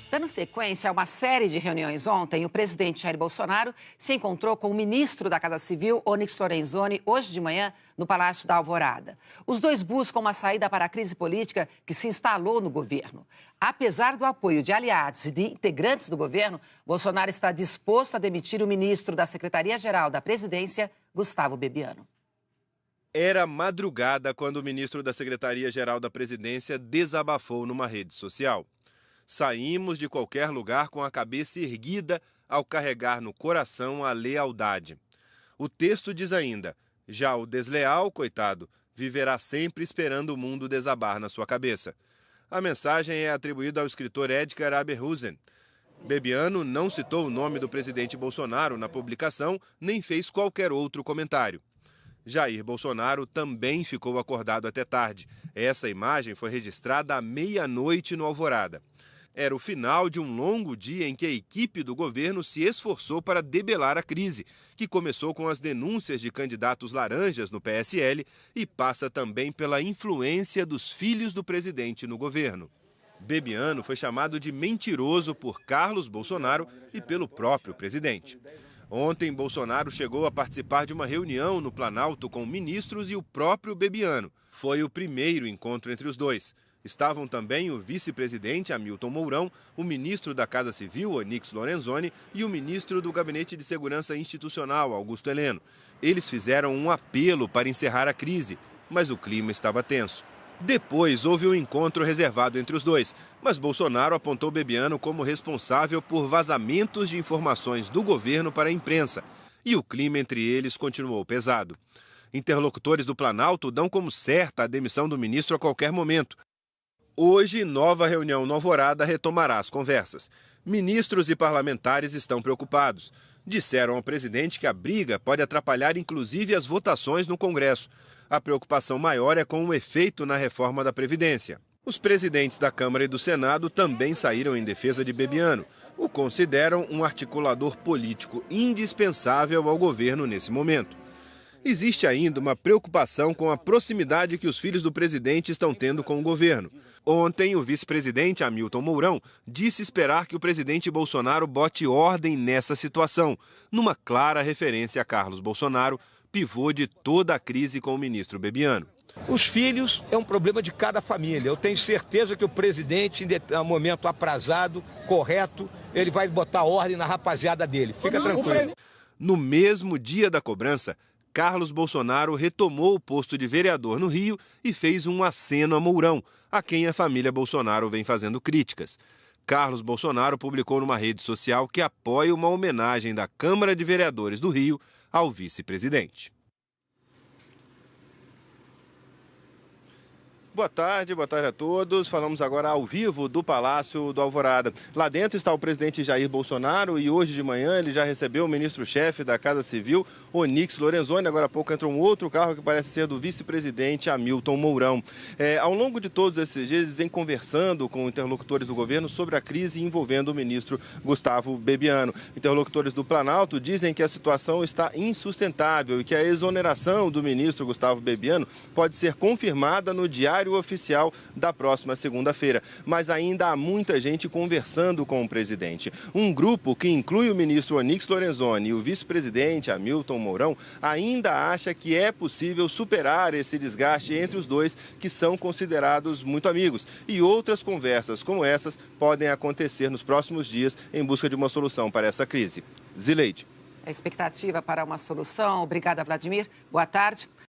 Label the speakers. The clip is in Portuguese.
Speaker 1: Dando sequência a uma série de reuniões ontem, o presidente Jair Bolsonaro se encontrou com o ministro da Casa Civil, Onyx Lorenzoni, hoje de manhã, no Palácio da Alvorada. Os dois buscam uma saída para a crise política que se instalou no governo. Apesar do apoio de aliados e de integrantes do governo, Bolsonaro está disposto a demitir o ministro da Secretaria-Geral da Presidência, Gustavo Bebiano.
Speaker 2: Era madrugada quando o ministro da Secretaria-Geral da Presidência desabafou numa rede social. Saímos de qualquer lugar com a cabeça erguida ao carregar no coração a lealdade. O texto diz ainda: já o desleal, coitado, viverá sempre esperando o mundo desabar na sua cabeça. A mensagem é atribuída ao escritor Edgar Aberhusen. Bebiano não citou o nome do presidente Bolsonaro na publicação, nem fez qualquer outro comentário. Jair Bolsonaro também ficou acordado até tarde. Essa imagem foi registrada à meia-noite no Alvorada. Era o final de um longo dia em que a equipe do governo se esforçou para debelar a crise, que começou com as denúncias de candidatos laranjas no PSL e passa também pela influência dos filhos do presidente no governo. Bebiano foi chamado de mentiroso por Carlos Bolsonaro e pelo próprio presidente. Ontem, Bolsonaro chegou a participar de uma reunião no Planalto com ministros e o próprio Bebiano. Foi o primeiro encontro entre os dois. Estavam também o vice-presidente Hamilton Mourão, o ministro da Casa Civil, Onyx Lorenzoni, e o ministro do Gabinete de Segurança Institucional, Augusto Heleno. Eles fizeram um apelo para encerrar a crise, mas o clima estava tenso. Depois houve um encontro reservado entre os dois, mas Bolsonaro apontou Bebiano como responsável por vazamentos de informações do governo para a imprensa, e o clima entre eles continuou pesado. Interlocutores do Planalto dão como certa a demissão do ministro a qualquer momento. Hoje, nova reunião no Alvorada retomará as conversas. Ministros e parlamentares estão preocupados. Disseram ao presidente que a briga pode atrapalhar inclusive as votações no Congresso. A preocupação maior é com o efeito na reforma da Previdência. Os presidentes da Câmara e do Senado também saíram em defesa de Bebiano. O consideram um articulador político indispensável ao governo nesse momento. Existe ainda uma preocupação com a proximidade que os filhos do presidente estão tendo com o governo. Ontem, o vice-presidente Hamilton Mourão disse esperar que o presidente Bolsonaro bote ordem nessa situação, numa clara referência a Carlos Bolsonaro, pivô de toda a crise com o ministro Bebiano.
Speaker 3: Os filhos é um problema de cada família. Eu tenho certeza que o presidente, em um momento aprazado, correto, ele vai botar ordem na rapaziada dele. Fica tranquilo.
Speaker 2: No mesmo dia da cobrança, Carlos Bolsonaro retomou o posto de vereador no Rio e fez um aceno a Mourão, a quem a família Bolsonaro vem fazendo críticas. Carlos Bolsonaro publicou numa rede social que apoia uma homenagem da Câmara de Vereadores do Rio ao vice-presidente. Boa tarde a todos. Falamos agora ao vivo do Palácio do Alvorada. Lá dentro está o presidente Jair Bolsonaro e hoje de manhã ele já recebeu o ministro-chefe da Casa Civil, Onyx Lorenzoni. Agora há pouco entrou um outro carro que parece ser do vice-presidente Hamilton Mourão. Ao longo de todos esses dias, eles vêm conversando com interlocutores do governo sobre a crise envolvendo o ministro Gustavo Bebiano. Interlocutores do Planalto dizem que a situação está insustentável e que a exoneração do ministro Gustavo Bebiano pode ser confirmada no Diário Oficial da próxima segunda-feira. Mas ainda há muita gente conversando com o presidente. Um grupo que inclui o ministro Onyx Lorenzoni e o vice-presidente Hamilton Mourão ainda acha que é possível superar esse desgaste entre os dois, que são considerados muito amigos. E outras conversas como essas podem acontecer nos próximos dias em busca de uma solução para essa crise. Zileide.
Speaker 1: A expectativa para uma solução. Obrigada, Vladimir. Boa tarde.